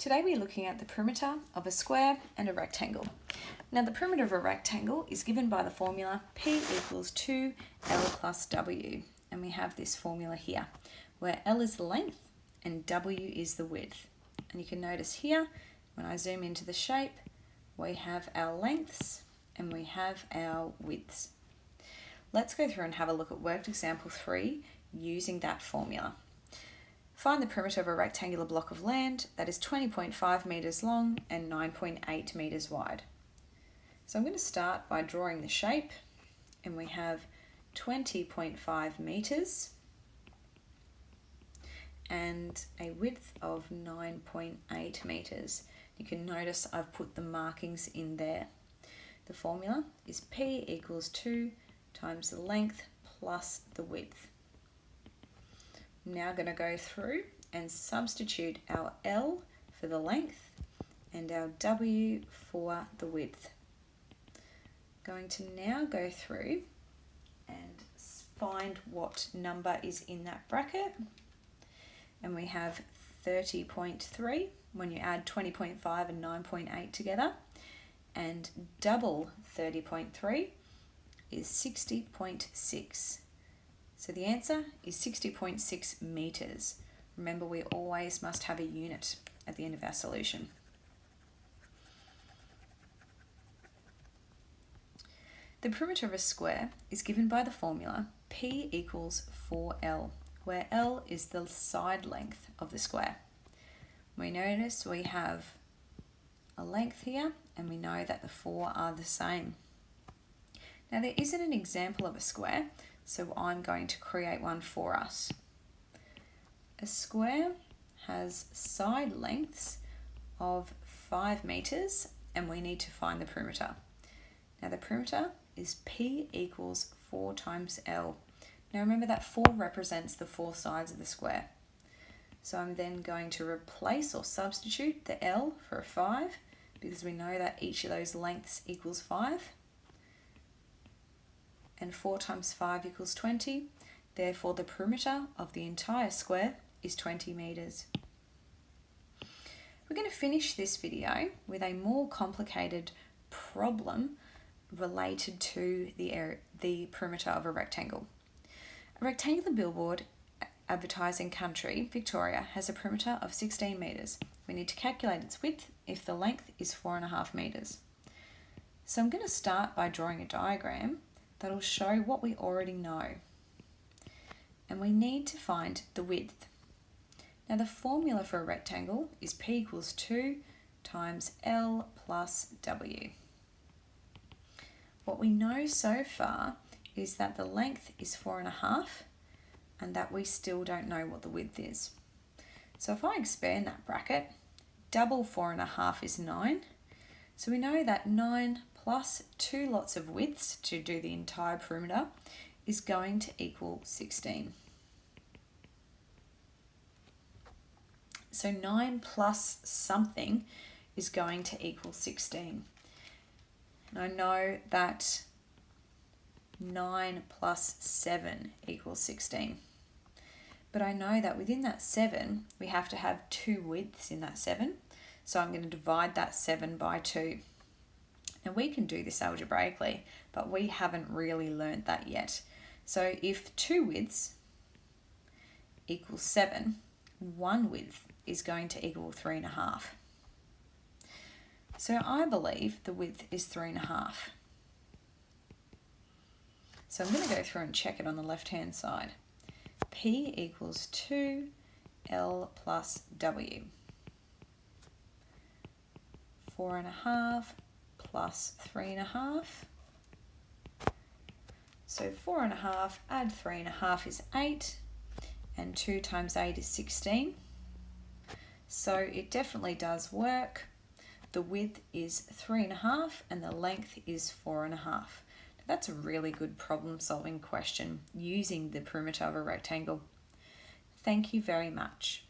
Today we're looking at the perimeter of a square and a rectangle. Now the perimeter of a rectangle is given by the formula P equals 2L plus W, and we have this formula here where L is the length and W is the width. And you can notice here when I zoom into the shape we have our lengths and we have our widths. Let's go through and have a look at worked example 3 using that formula. Find the perimeter of a rectangular block of land that is 20.5 metres long and 9.8 metres wide. So I'm going to start by drawing the shape, and we have 20.5 metres and a width of 9.8 metres. You can notice I've put the markings in there. The formula is P equals 2 times the length plus the width. I'm now going to go through and substitute our L for the length and our W for the width. Going to now go through and find what number is in that bracket, and we have 30.3 when you add 20.5 and 9.8 together, and double 30.3 is 60.6. So the answer is 60.6 metres. Remember, we always must have a unit at the end of our solution. The perimeter of a square is given by the formula P equals 4L, where L is the side length of the square. We notice we have a length here, and we know that the 4 are the same. Now there isn't an example of a square, so I'm going to create one for us. A square has side lengths of 5 metres, and we need to find the perimeter. Now the perimeter is P equals 4 times L. Now remember that 4 represents the 4 sides of the square. So I'm then going to replace or substitute the L for a 5, because we know that each of those lengths equals 5. And 4 times 5 equals 20. Therefore, the perimeter of the entire square is 20 metres. We're going to finish this video with a more complicated problem related to the perimeter of a rectangle. A rectangular billboard advertising country, Victoria, has a perimeter of 16 metres. We need to calculate its width if the length is 4.5 metres. So I'm going to start by drawing a diagram that'll show what we already know. And we need to find the width. Now the formula for a rectangle is P equals 2 times L plus W. What we know so far is that the length is 4.5 and that we still don't know what the width is. So if I expand that bracket, double 4.5 is 9. So we know that 9 plus 2 lots of widths to do the entire perimeter is going to equal 16. So 9 plus something is going to equal 16. And I know that 9 plus 7 equals 16. But I know that within that 7, we have to have 2 widths in that 7. So I'm going to divide that 7 by 2. Now we can do this algebraically, but we haven't really learnt that yet. So if 2 widths equals 7, 1 width is going to equal 3.5. So I believe the width is 3.5. So I'm going to go through and check it on the left-hand side. P equals 2L plus W. 4.5 plus 3.5. So 4.5 add 3.5 is 8, and 2 times 8 is 16. So it definitely does work. The width is 3.5 and the length is 4.5. That's a really good problem-solving question using the perimeter of a rectangle. Thank you very much.